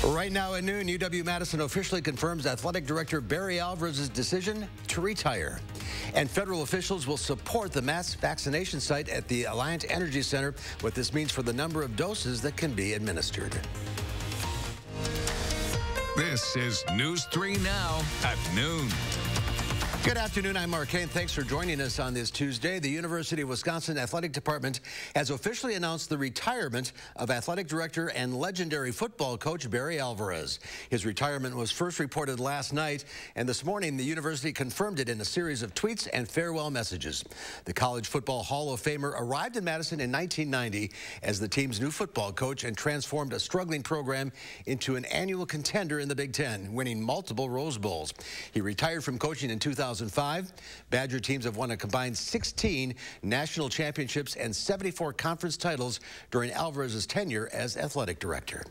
Right now at noon, UW-Madison officially confirms athletic director Barry Alvarez's decision to retire. And federal officials will support the mass vaccination site at the Alliant Energy Center, what this means for the number of doses that can be administered. This is News 3 Now at noon. Good afternoon, I'm Mark Kane. Thanks for joining us on this Tuesday. The University of Wisconsin Athletic Department has officially announced the retirement of athletic director and legendary football coach Barry Alvarez. His retirement was first reported last night, and this morning the university confirmed it in a series of tweets and farewell messages. The College Football Hall of Famer arrived in Madison in 1990 as the team's new football coach and transformed a struggling program into an annual contender in the Big Ten, winning multiple Rose Bowls. He retired from coaching in 2005. Badger teams have won a combined 16 national championships and 74 conference titles during Alvarez's tenure as athletic director.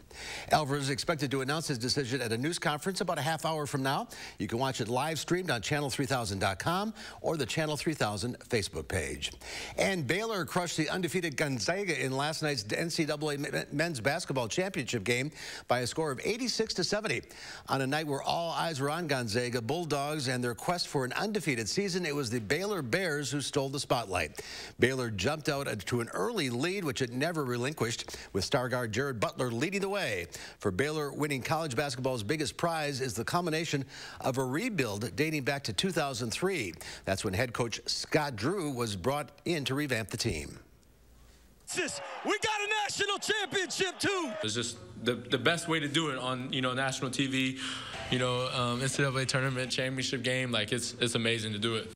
Alvarez is expected to announce his decision at a news conference about a half hour from now. You can watch it live streamed on channel3000.com or the Channel 3000 Facebook page. And Baylor crushed the undefeated Gonzaga in last night's NCAA men's basketball championship game by a score of 86-70. On a night where all eyes were on Gonzaga Bulldogs and their quest for an undefeated season, it was the Baylor Bears who stole the spotlight. Baylor jumped out to an early lead, which it never relinquished, with star guard Jared Butler leading the way. For Baylor, winning college basketball's biggest prize is the culmination of a rebuild dating back to 2003. That's when head coach Scott Drew was brought in to revamp the team. We got a national championship too. It's just the best way to do it on national TV, NCAA tournament championship game. Like it's amazing to do it.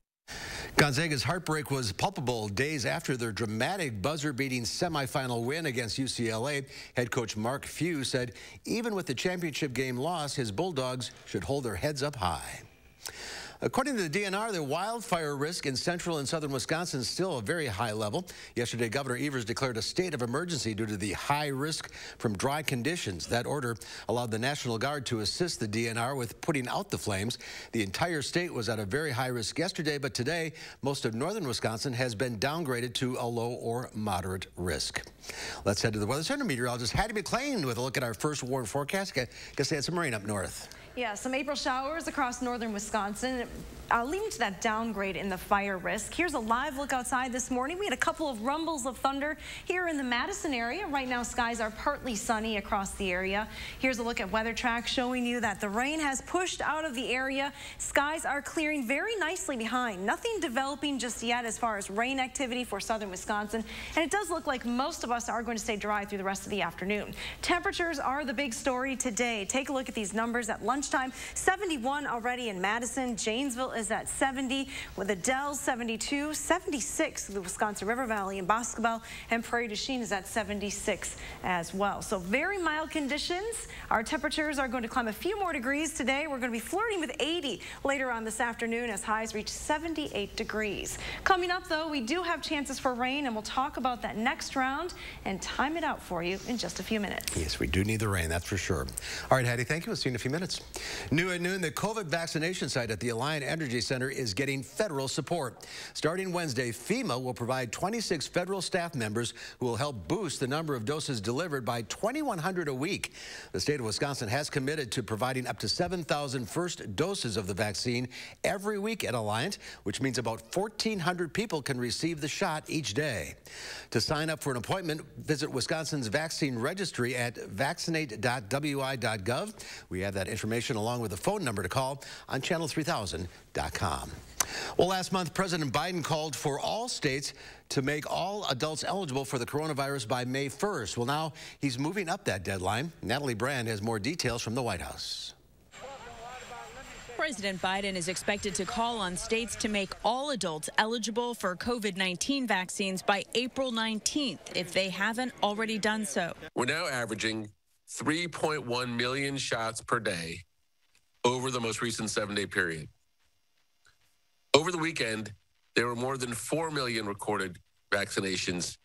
Gonzaga's heartbreak was palpable days after their dramatic buzzer-beating semifinal win against UCLA. Head coach Mark Few said even with the championship game loss, his Bulldogs should hold their heads up high. According to the DNR, the wildfire risk in central and southern Wisconsin is still a very high level. Yesterday, Governor Evers declared a state of emergency due to the high risk from dry conditions. That order allowed the National Guard to assist the DNR with putting out the flames. The entire state was at a very high risk yesterday, but today, most of northern Wisconsin has been downgraded to a low or moderate risk. Let's head to the Weather Center. Meteorologist Hattie McLean with a look at our first warm forecast. Guess they had some rain up north. Yeah, some April showers across northern Wisconsin, leading to that downgrade in the fire risk. Here's a live look outside this morning. We had a couple of rumbles of thunder here in the Madison area. Right now, skies are partly sunny across the area. Here's a look at weather track showing you that the rain has pushed out of the area. Skies are clearing very nicely behind. Nothing developing just yet as far as rain activity for southern Wisconsin. And it does look like most of us are going to stay dry through the rest of the afternoon. Temperatures are the big story today. Take a look at these numbers at lunchtime. 71 already in Madison. Janesville is at 70, with the Dells 72, 76 the Wisconsin River Valley and Boscobel, and Prairie du Chien is at 76 as well. So very mild conditions. Our temperatures are going to climb a few more degrees today. We're going to be flirting with 80 later on this afternoon as highs reach 78 degrees. Coming up, though, we do have chances for rain, and we'll talk about that next round and time it out for you in just a few minutes. Yes, we do need the rain, that's for sure. All right, Hattie, thank you. We'll see you in a few minutes. New at noon, the COVID vaccination site at the Alliant Energy Center is getting federal support. Starting Wednesday, FEMA will provide 26 federal staff members who will help boost the number of doses delivered by 2,100 a week. The state of Wisconsin has committed to providing up to 7,000 first doses of the vaccine every week at Alliant, which means about 1,400 people can receive the shot each day. To sign up for an appointment, visit Wisconsin's vaccine registry at vaccinate.wi.gov. We have that information along with a phone number to call on channel3000.com. Well, last month, President Biden called for all states to make all adults eligible for the coronavirus by May 1st. Well, now he's moving up that deadline. Natalie Brand has more details from the White House. President Biden is expected to call on states to make all adults eligible for COVID-19 vaccines by April 19th, if they haven't already done so. We're now averaging 3.1 million shots per day over the most recent 7-day period. Over the weekend, there were more than 4 million recorded vaccinations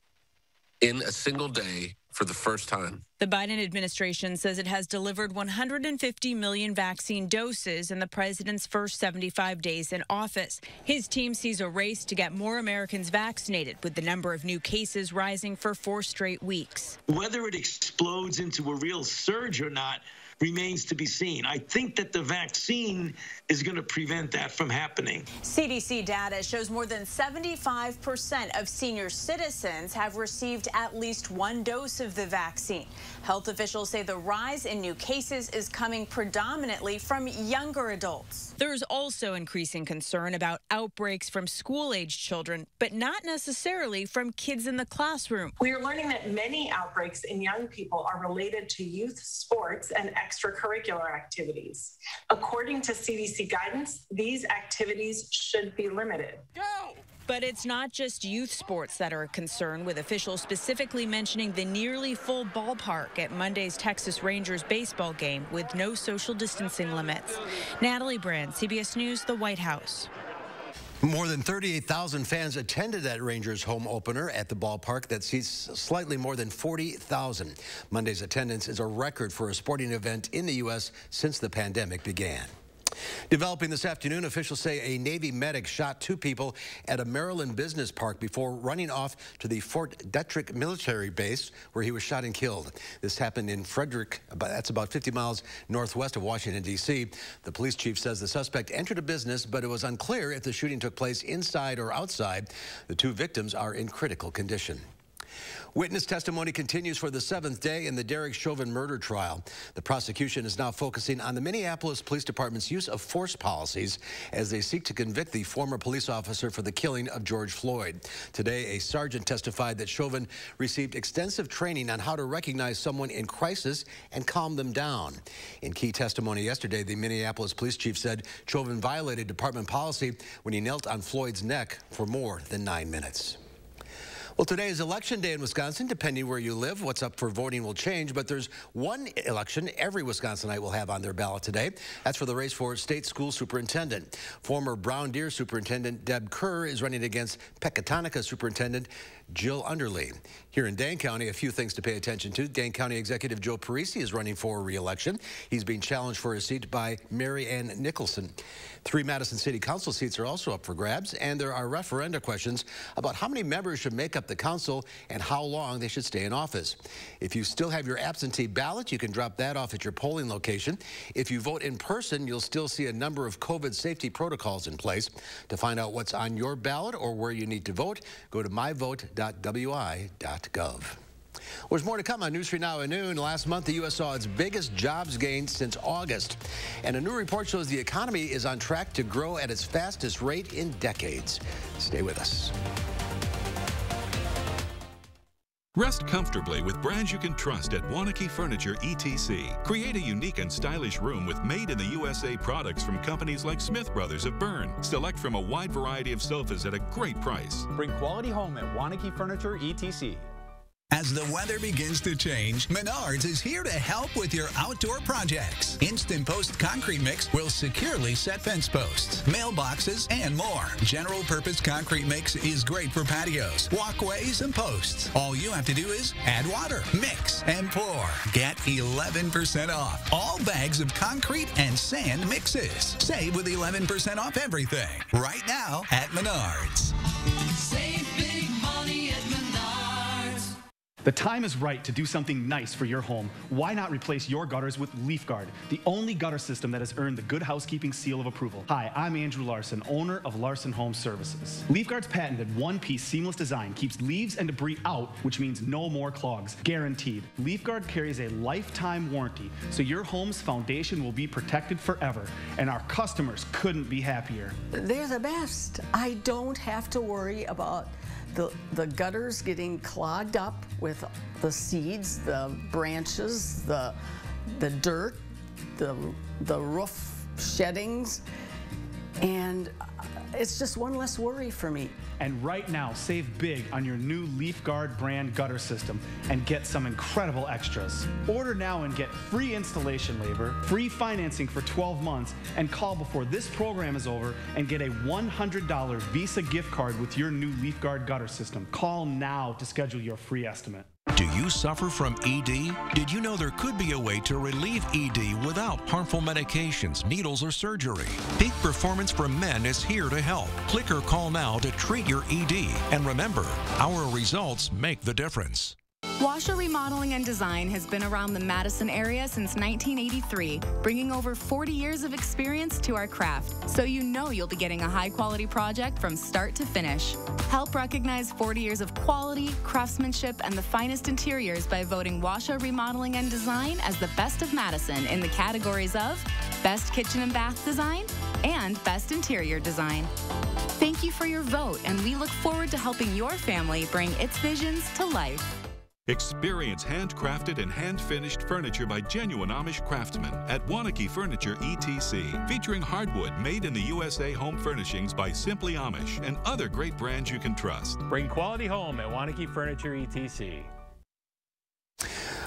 in a single day for the first time. The Biden administration says it has delivered 150 million vaccine doses in the president's first 75 days in office. His team sees a race to get more Americans vaccinated, with the number of new cases rising for 4 straight weeks. Whether it explodes into a real surge or not remains to be seen. I think that the vaccine is going to prevent that from happening. CDC data shows more than 75% of senior citizens have received at least 1 dose of the vaccine. Health officials say the rise in new cases is coming predominantly from younger adults. There's also increasing concern about outbreaks from school-age children, but not necessarily from kids in the classroom. We are learning that many outbreaks in young people are related to youth sports and extracurricular activities. According to CDC guidance, these activities should be limited. Go! But it's not just youth sports that are a concern, with officials specifically mentioning the nearly full ballpark at Monday's Texas Rangers baseball game with no social distancing limits. Natalie Brand, CBS News, the White House. More than 38,000 fans attended that Rangers home opener at the ballpark that seats slightly more than 40,000. Monday's attendance is a record for a sporting event in the U.S. since the pandemic began. Developing this afternoon, officials say a Navy medic shot 2 people at a Maryland business park before running off to the Fort Detrick military base, where he was shot and killed. This happened in Frederick, that's about 50 miles northwest of Washington, D.C. The police chief says the suspect entered a business, but it was unclear if the shooting took place inside or outside. The 2 victims are in critical condition. Witness testimony continues for the 7th day in the Derek Chauvin murder trial. The prosecution is now focusing on the Minneapolis Police Department's use of force policies as they seek to convict the former police officer for the killing of George Floyd. Today, a sergeant testified that Chauvin received extensive training on how to recognize someone in crisis and calm them down. In key testimony yesterday, the Minneapolis police chief said Chauvin violated department policy when he knelt on Floyd's neck for more than 9 minutes. Well, today is election day in Wisconsin. Depending where you live, what's up for voting will change, but there's one election every Wisconsinite will have on their ballot today. That's for the race for state school superintendent. Former Brown Deer Superintendent Deb Kerr is running against Pecatonica Superintendent Jill Underly. Here in Dane County, a few things to pay attention to. Dane County Executive Joe Parisi is running for re-election. He's being challenged for his seat by Mary Ann Nicholson. 3 Madison City Council seats are also up for grabs, and there are referenda questions about how many members should make up the council and how long they should stay in office. If you still have your absentee ballot, you can drop that off at your polling location. If you vote in person, you'll still see a number of COVID safety protocols in place. To find out what's on your ballot or where you need to vote, go to myvote.wi.gov. Well, there's more to come on News 3 Now at noon. Last month, the U.S. saw its biggest jobs gain since August. And a new report shows the economy is on track to grow at its fastest rate in decades. Stay with us. Rest comfortably with brands you can trust at Wanakee Furniture ETC. Create a unique and stylish room with made-in-the-USA products from companies like Smith Brothers of Bern. Select from a wide variety of sofas at a great price. Bring quality home at Wanakee Furniture ETC. As the weather begins to change, Menards is here to help with your outdoor projects. Instant Post Concrete Mix will securely set fence posts, mailboxes, and more. General Purpose Concrete Mix is great for patios, walkways, and posts. All you have to do is add water, mix, and pour. Get 11% off all bags of concrete and sand mixes. Save with 11% off everything right now at Menards. Save big money at Menards. The time is right to do something nice for your home. Why not replace your gutters with LeafGuard, the only gutter system that has earned the Good Housekeeping seal of approval? Hi, I'm Andrew Larson, owner of Larson Home Services. LeafGuard's patented one-piece seamless design keeps leaves and debris out, which means no more clogs, guaranteed. LeafGuard carries a lifetime warranty, so your home's foundation will be protected forever, and our customers couldn't be happier. They're the best. I don't have to worry about the gutters getting clogged up with the seeds, the branches, the dirt, the roof sheddings, and it's just one less worry for me. And right now, save big on your new LeafGuard brand gutter system and get some incredible extras. Order now and get free installation labor, free financing for 12 months, and call before this program is over and get a $100 Visa gift card with your new LeafGuard gutter system. Call now to schedule your free estimate. Do you suffer from ED? Did you know there could be a way to relieve ED without harmful medications, needles, or surgery? Peak Performance for Men is here to help. Click or call now to treat your ED. And remember, our results make the difference. Washer Remodeling and Design has been around the Madison area since 1983, bringing over 40 years of experience to our craft, so you know you'll be getting a high-quality project from start to finish. Help recognize 40 years of quality, craftsmanship, and the finest interiors by voting Washer Remodeling and Design as the best of Madison in the categories of Best Kitchen and Bath Design and Best Interior Design. Thank you for your vote, and we look forward to helping your family bring its visions to life. Experience handcrafted and hand-finished furniture by genuine Amish craftsmen at Wanakee Furniture ETC, featuring hardwood made in the USA home furnishings by Simply Amish and other great brands you can trust. Bring quality home at Wanakee Furniture ETC.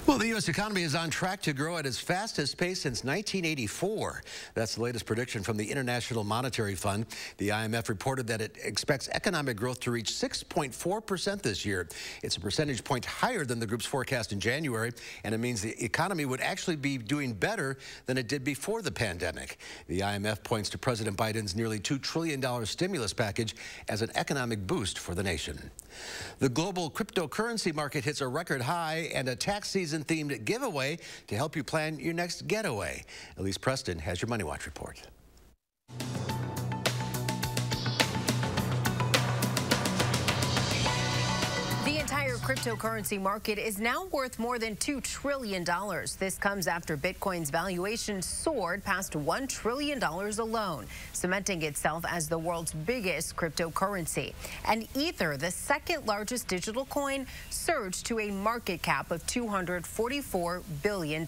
Well, the U.S. economy is on track to grow at its fastest pace since 1984. That's the latest prediction from the International Monetary Fund. The IMF reported that it expects economic growth to reach 6.4% this year. It's a percentage point higher than the group's forecast in January, and it means the economy would actually be doing better than it did before the pandemic. The IMF points to President Biden's nearly $2 trillion stimulus package as an economic boost for the nation. The global cryptocurrency market hits a record high, and a tax season-themed giveaway to help you plan your next getaway. Elise Preston has your Money Watch report. The entire cryptocurrency market is now worth more than $2 trillion. This comes after Bitcoin's valuation soared past $1 trillion alone, cementing itself as the world's biggest cryptocurrency. And Ether, the second largest digital coin, surged to a market cap of $244 billion.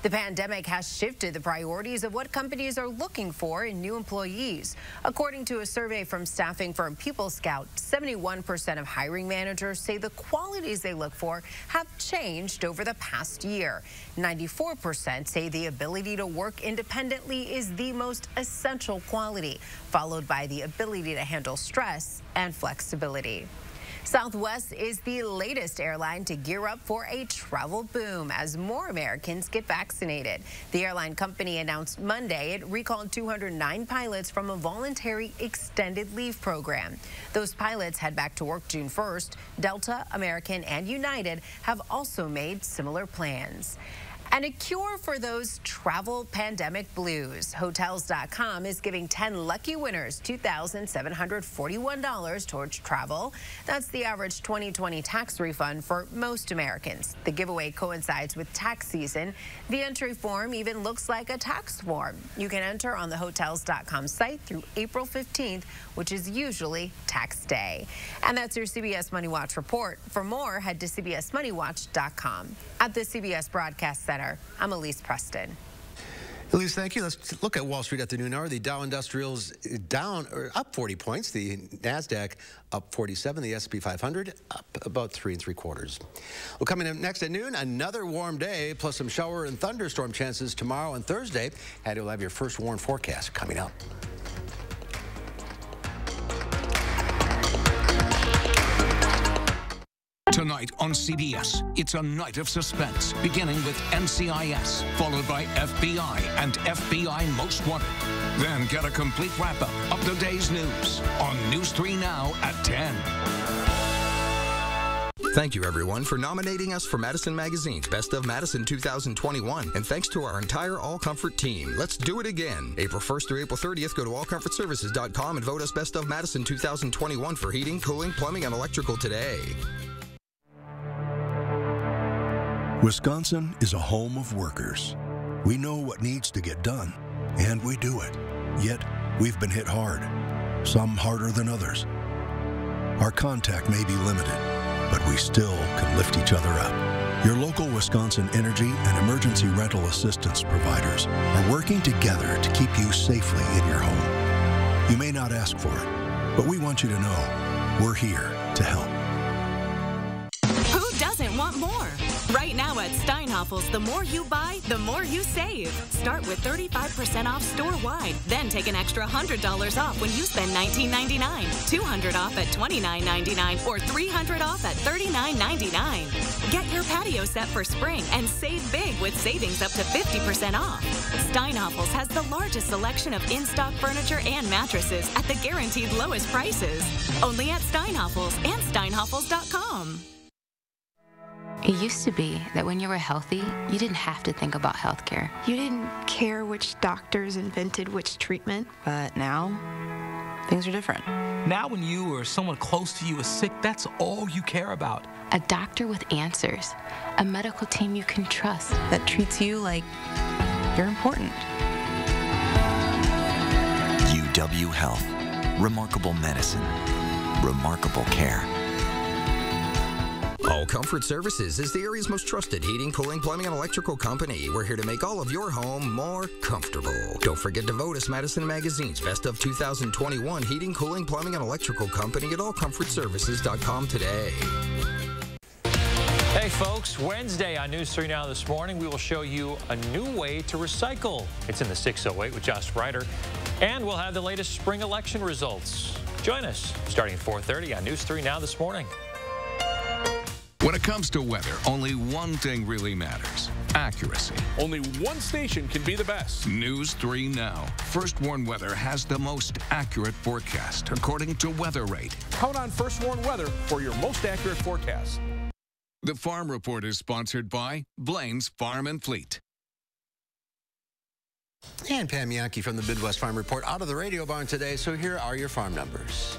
The pandemic has shifted the priorities of what companies are looking for in new employees. According to a survey from staffing firm PeopleScout, 71% of hiring managers say the qualities they look for have changed over the past year. 94% say the ability to work independently is the most essential quality, followed by the ability to handle stress and flexibility. Southwest is the latest airline to gear up for a travel boom as more Americans get vaccinated. The airline company announced Monday it recalled 209 pilots from a voluntary extended leave program. Those pilots head back to work June 1st. Delta, American, and United have also made similar plans. And a cure for those travel pandemic blues. Hotels.com is giving 10 lucky winners $2,741 towards travel. That's the average 2020 tax refund for most Americans. The giveaway coincides with tax season. The entry form even looks like a tax form. You can enter on the Hotels.com site through April 15th, which is usually tax day. And that's your CBS Money Watch report. For more, head to CBSMoneyWatch.com. At the CBS Broadcast Center, I'm Elise Preston. Elise, thank you. Let's look at Wall Street at the noon hour. The Dow Industrials up 40 points. The NASDAQ up 47. The S&P 500 up about 3 3/4. Well, coming up next at noon, another warm day, plus some shower and thunderstorm chances tomorrow and Thursday. And you'll have your first warm forecast coming up. Tonight on CBS, it's a night of suspense, beginning with NCIS, followed by FBI and FBI Most Wanted. Then get a complete wrap-up of the day's news on News 3 Now at 10. Thank you, everyone, for nominating us for Madison Magazine's Best of Madison 2021. And thanks to our entire All Comfort team. Let's do it again. April 1st through April 30th, go to allcomfortservices.com and vote us Best of Madison 2021 for heating, cooling, plumbing, and electrical today. Wisconsin is a home of workers. We know what needs to get done, and we do it. Yet, we've been hit hard, some harder than others. Our contact may be limited, but we still can lift each other up. Your local Wisconsin energy and emergency rental assistance providers are working together to keep you safely in your home. You may not ask for it, but we want you to know we're here to help. Who doesn't want more? Right now at Stein Steinhafels, the more you buy, the more you save. Start with 35% off store-wide. Then take an extra $100 off when you spend $19.99, $200 off at $29.99, or $300 off at $39.99. Get your patio set for spring and save big with savings up to 50% off. Steinhafels has the largest selection of in-stock furniture and mattresses at the guaranteed lowest prices. Only at Steinhafels and steinhafels.com. It used to be that when you were healthy, you didn't have to think about healthcare. You didn't care which doctors invented which treatment. But now, things are different. Now when you or someone close to you is sick, that's all you care about. A doctor with answers. A medical team you can trust that treats you like you're important. UWHealth. Remarkable medicine. Remarkable care. All Comfort Services is the area's most trusted heating, cooling, plumbing, and electrical company. We're here to make all of your home more comfortable. Don't forget to vote us Madison Magazine's Best of 2021 Heating, Cooling, Plumbing, and Electrical Company at allcomfortservices.com today. Hey folks, Wednesday on News 3 Now this morning, we will show you a new way to recycle. It's in the 608 with Josh Ryder, and we'll have the latest spring election results. Join us starting at 4:30 on News 3 Now this morning. When it comes to weather, only one thing really matters: accuracy. Only one station can be the best. News 3 Now. First Warn Weather has the most accurate forecast, according to Weather Rate. Count on First Warn Weather for your most accurate forecast. The Farm Report is sponsored by Blain's Farm and Fleet. And Pam Yankee from the Midwest Farm Report out of the radio barn today. So here are your farm numbers.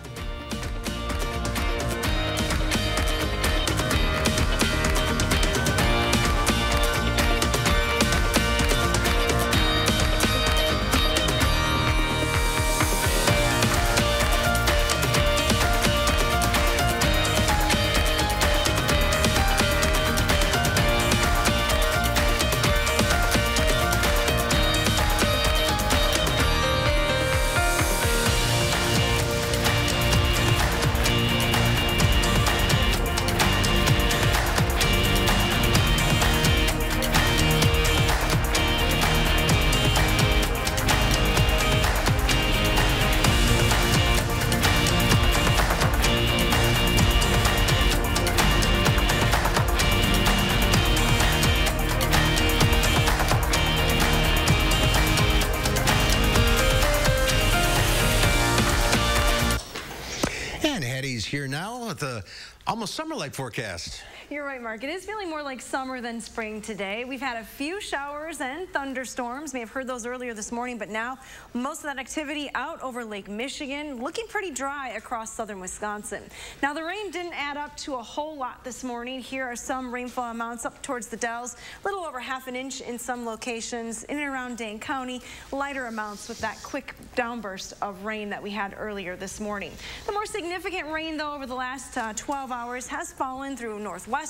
Here now with the almost summer-like forecast. You're right, Mark. It is feeling more like summer than spring today. We've had a few showers and thunderstorms. May have heard those earlier this morning, but now most of that activity out over Lake Michigan, looking pretty dry across southern Wisconsin. Now, the rain didn't add up to a whole lot this morning. Here are some rainfall amounts up towards the Dells, a little over ½ an inch in some locations in and around Dane County, lighter amounts with that quick downburst of rain that we had earlier this morning. The more significant rain, though, over the last 12 hours has fallen through northwestern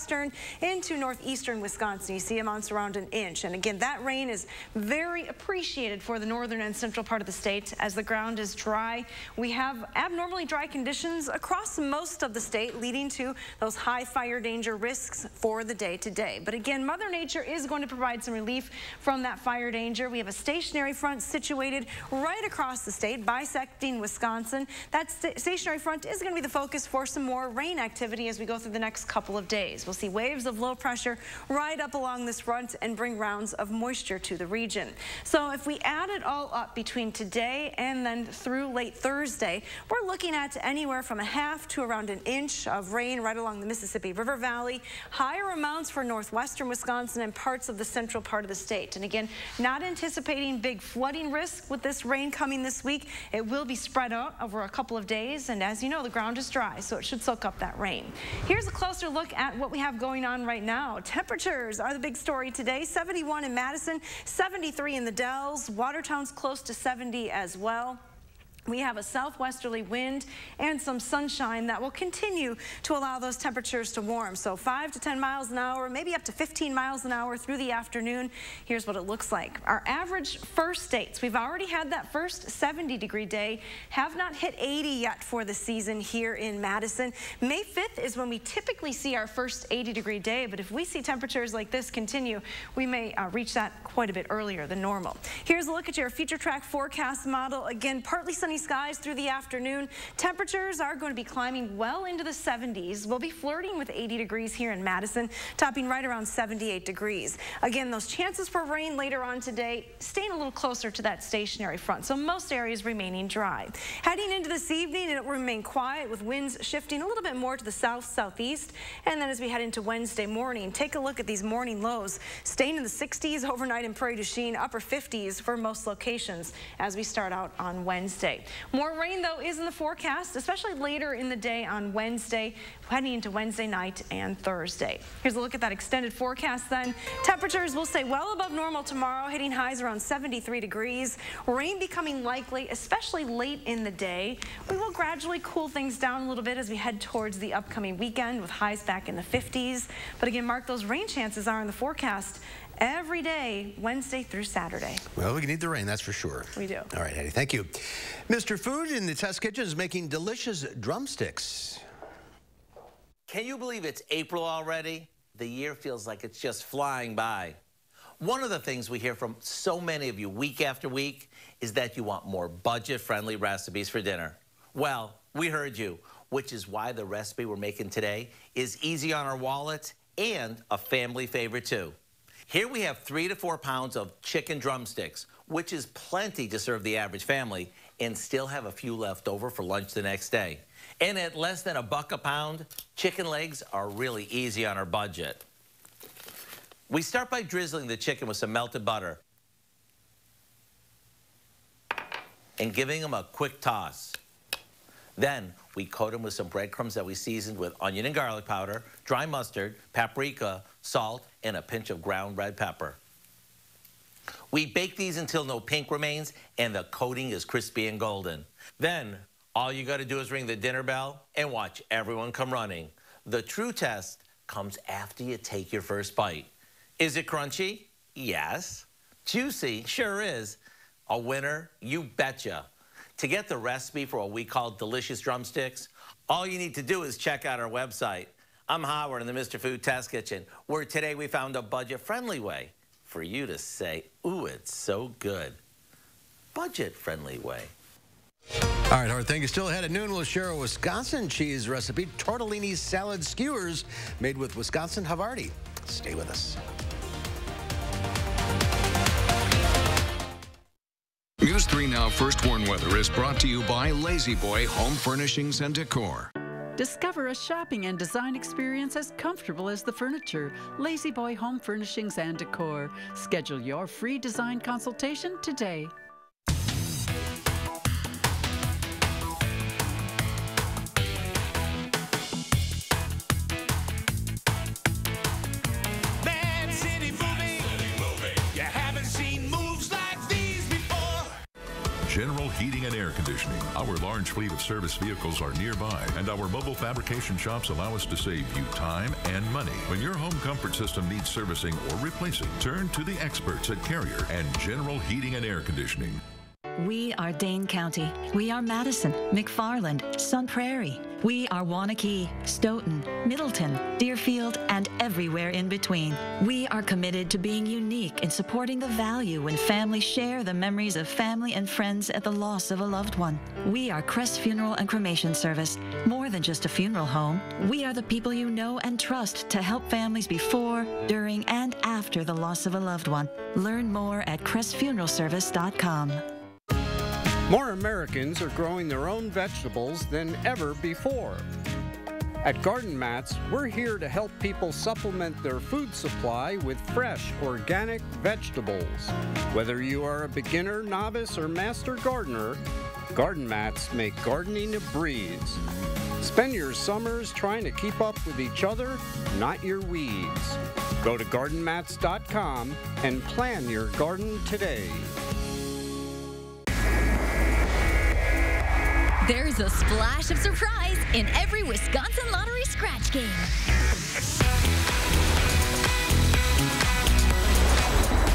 into northeastern Wisconsin. You see amounts around an inch. And again, that rain is very appreciated for the northern and central part of the state as the ground is dry. We have abnormally dry conditions across most of the state, leading to those high fire danger risks for the day today. But again, Mother Nature is going to provide some relief from that fire danger. We have a stationary front situated right across the state, bisecting Wisconsin. That stationary front is going to be the focus for some more rain activity as we go through the next couple of days. We'll see waves of low pressure right up along this front and bring rounds of moisture to the region. So if we add it all up between today and then through late Thursday, we're looking at anywhere from ½ to around an inch of rain right along the Mississippi River Valley. Higher amounts for northwestern Wisconsin and parts of the central part of the state. And again, not anticipating big flooding risk with this rain coming this week. It will be spread out over a couple of days. And as you know, the ground is dry, so it should soak up that rain. Here's a closer look at what we have going on right now. Temperatures are the big story today. 71 in Madison, 73 in the Dells. Watertown's close to 70 as well. We have a southwesterly wind and some sunshine that will continue to allow those temperatures to warm. So 5 to 10 miles an hour, maybe up to 15 miles an hour through the afternoon. Here's what it looks like. Our average first dates. We've already had that first 70-degree day. Have not hit 80 yet for the season here in Madison. May 5th is when we typically see our first 80-degree day. But if we see temperatures like this continue, we may reach that quite a bit earlier than normal. Here's a look at your future track forecast model. Again, partly sunny skies through the afternoon. Temperatures are going to be climbing well into the 70s. We'll be flirting with 80 degrees here in Madison, topping right around 78 degrees. Again, those chances for rain later on today staying a little closer to that stationary front, so most areas remaining dry. Heading into this evening, it will remain quiet with winds shifting a little bit more to the south-southeast. And then as we head into Wednesday morning, take a look at these morning lows, staying in the 60s overnight in Prairie du Chien, upper 50s for most locations as we start out on Wednesday. More rain, though, is in the forecast, especially later in the day on Wednesday, heading into Wednesday night and Thursday. Here's a look at that extended forecast then. Temperatures will stay well above normal tomorrow, hitting highs around 73 degrees. Rain becoming likely, especially late in the day. We will gradually cool things down a little bit as we head towards the upcoming weekend with highs back in the 50s. But again, mark those rain chances are in the forecast every day, Wednesday through Saturday. Well, we need the rain, that's for sure. We do. All right, Hattie, thank you. Mr. Food in the test kitchen is making delicious drumsticks. Can you believe it's April already? The year feels like it's just flying by. One of the things we hear from so many of you week after week is that you want more budget-friendly recipes for dinner. Well, we heard you, which is why the recipe we're making today is easy on our wallets and a family favorite too. Here we have 3 to 4 pounds of chicken drumsticks, which is plenty to serve the average family, and still have a few left over for lunch the next day. And at less than $1 a pound, chicken legs are really easy on our budget. We start by drizzling the chicken with some melted butter and giving them a quick toss. Then we coat them with some breadcrumbs that we seasoned with onion and garlic powder, dry mustard, paprika, salt, and a pinch of ground red pepper. We bake these until no pink remains and the coating is crispy and golden. Then all you got to do is ring the dinner bell and watch everyone come running. The true test comes after you take your first bite. Is it crunchy? Yes. Juicy? Sure is. A winner? You betcha. To get the recipe for what we call delicious drumsticks, all you need to do is check out our website. I'm Howard in the Mr. Food Test Kitchen, where today we found a budget-friendly way for you to say, ooh, it's so good. Budget-friendly way. All right, Howard, thank you. Still ahead at noon, we'll share a Wisconsin cheese recipe, tortellini salad skewers made with Wisconsin Havarti. Stay with us. News 3 Now First Warn Weather is brought to you by Lazy Boy Home Furnishings and Decor. Discover a shopping and design experience as comfortable as the furniture. Lazy Boy Home Furnishings and Decor. Schedule your free design consultation today. General Heating and Air Conditioning. Our large fleet of service vehicles are nearby, and our mobile fabrication shops allow us to save you time and money. When your home comfort system needs servicing or replacing, turn to the experts at Carrier and General Heating and Air Conditioning. We are Dane County. We are Madison, McFarland, Sun Prairie. We are Waunakee, Stoughton, Middleton, Deerfield, and everywhere in between. We are committed to being unique in supporting the value when families share the memories of family and friends at the loss of a loved one. We are Crest Funeral and Cremation Service. More than just a funeral home, we are the people you know and trust to help families before, during, and after the loss of a loved one. Learn more at crestfuneralservice.com. More Americans are growing their own vegetables than ever before. At Garden Mats, we're here to help people supplement their food supply with fresh, organic vegetables. Whether you are a beginner, novice, or master gardener, Garden Mats make gardening a breeze. Spend your summers trying to keep up with each other, not your weeds. Go to gardenmats.com and plan your garden today. There's a splash of surprise in every Wisconsin Lottery scratch game.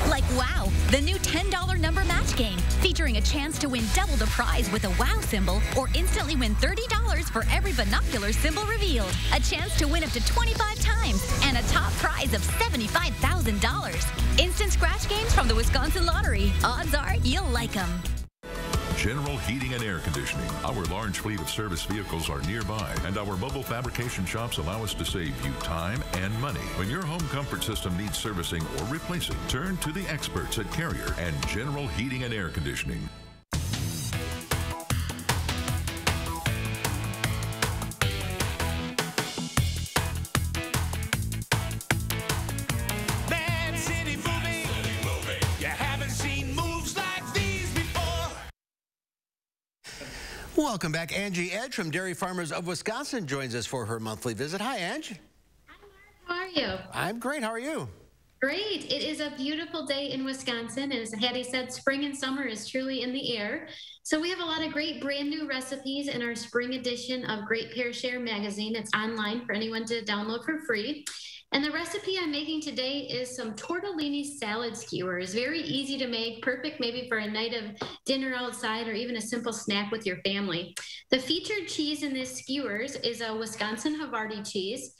Like WOW, the new $10 number match game, featuring a chance to win double the prize with a WOW symbol or instantly win $30 for every binocular symbol revealed. A chance to win up to 25 times and a top prize of $75,000. Instant scratch games from the Wisconsin Lottery. Odds are you'll like them. General Heating and Air Conditioning. Our large fleet of service vehicles are nearby, and our mobile fabrication shops allow us to save you time and money. When your home comfort system needs servicing or replacing, turn to the experts at Carrier and General Heating and Air Conditioning. Welcome back. Angie Edge from Dairy Farmers of Wisconsin joins us for her monthly visit. Hi, Angie. How are you? I'm great. How are you? Great. It is a beautiful day in Wisconsin. As Hattie said, spring and summer is truly in the air. So we have a lot of great brand new recipes in our spring edition of Great Pear Share magazine. It's online for anyone to download for free. And the recipe I'm making today is some tortellini salad skewers. Very easy to make, perfect maybe for a night of dinner outside or even a simple snack with your family. The featured cheese in this skewers is a Wisconsin Havarti cheese.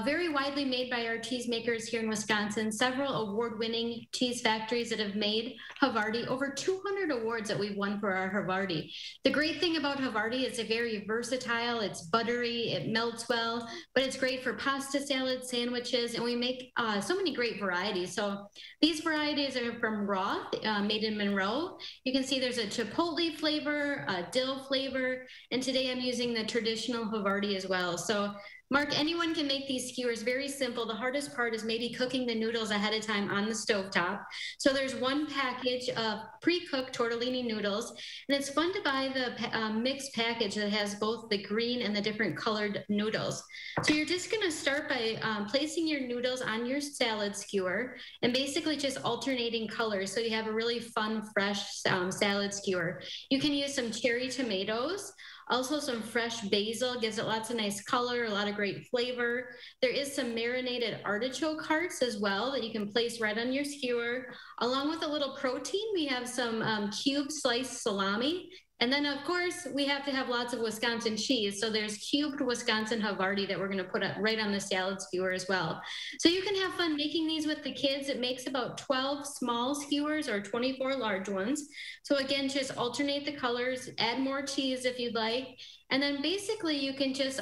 Very widely made by our cheesemakers here in Wisconsin. Several award-winning cheese factories that have made Havarti. Over 200 awards that we've won for our Havarti. The great thing about Havarti is it's very versatile. It's buttery, it melts well, but it's great for pasta salad, sandwiches, and we make so many great varieties. So these varieties are from Roth, made in Monroe. You can see there's a chipotle flavor, a dill flavor, and today I'm using the traditional Havarti as well. So Mark, anyone can make these skewers. Very simple. The hardest part is maybe cooking the noodles ahead of time on the stovetop. So there's one package of pre-cooked tortellini noodles, and it's fun to buy the mixed package that has both the green and the different colored noodles. So you're just going to start by placing your noodles on your salad skewer and basically just alternating colors so you have a really fun, fresh salad skewer. You can use some cherry tomatoes. Also some fresh basil, gives it lots of nice color, a lot of great flavor. There is some marinated artichoke hearts as well that you can place right on your skewer. Along with a little protein, we have some cube sliced salami. And then, of course, we have to have lots of Wisconsin cheese. So there's cubed Wisconsin Havarti that we're going to put right on the salad skewer as well. So you can have fun making these with the kids. It makes about 12 small skewers or 24 large ones. So again, just alternate the colors, add more cheese if you'd like. And then basically you can just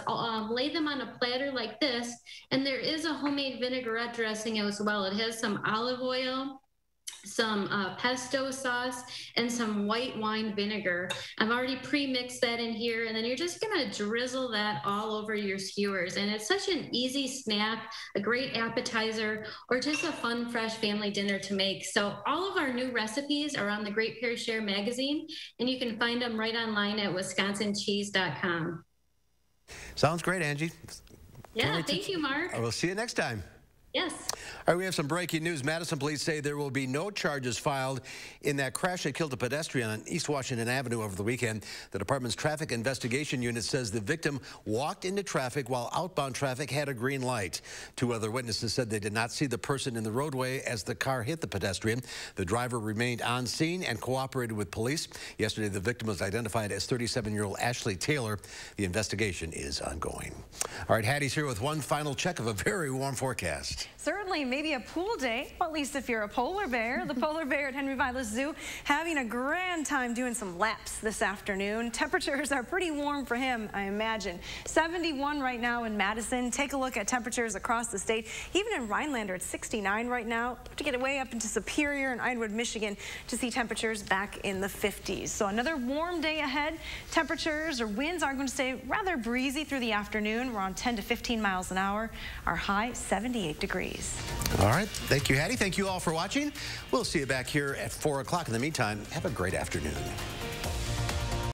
lay them on a platter like this. And there is a homemade vinaigrette dressing as well. It has some olive oil, some pesto sauce, and some white wine vinegar. I've already pre-mixed that in here, and then you're just gonna drizzle that all over your skewers. And it's such an easy snack, a great appetizer, or just a fun, fresh family dinner to make. So all of our new recipes are on the Great Pear Share magazine, and you can find them right online at wisconsincheese.com. Sounds great, Angie. Yeah, thank you, Mark. I will see you next time. Yes. All right, we have some breaking news. Madison police say there will be no charges filed in that crash that killed a pedestrian on East Washington Avenue over the weekend. The department's traffic investigation unit says the victim walked into traffic while outbound traffic had a green light. Two other witnesses said they did not see the person in the roadway as the car hit the pedestrian. The driver remained on scene and cooperated with police. Yesterday, the victim was identified as 37-year-old Ashley Taylor. The investigation is ongoing. All right, Hattie's here with one final check of a very warm forecast. Certainly, maybe a pool day, well, at least if you're a polar bear. The polar bear at Henry Vilas Zoo having a grand time doing some laps this afternoon. Temperatures are pretty warm for him, I imagine. 71 right now in Madison. Take a look at temperatures across the state. Even in Rhinelander, it's 69 right now. To get way up into Superior and Ironwood, Michigan, to see temperatures back in the 50s. So another warm day ahead. Temperatures or winds are going to stay rather breezy through the afternoon. We're on 10 to 15 miles an hour. Our high, 78 degrees. All right. Thank you, Hattie. Thank you all for watching. We'll see you back here at 4 o'clock. In the meantime, have a great afternoon.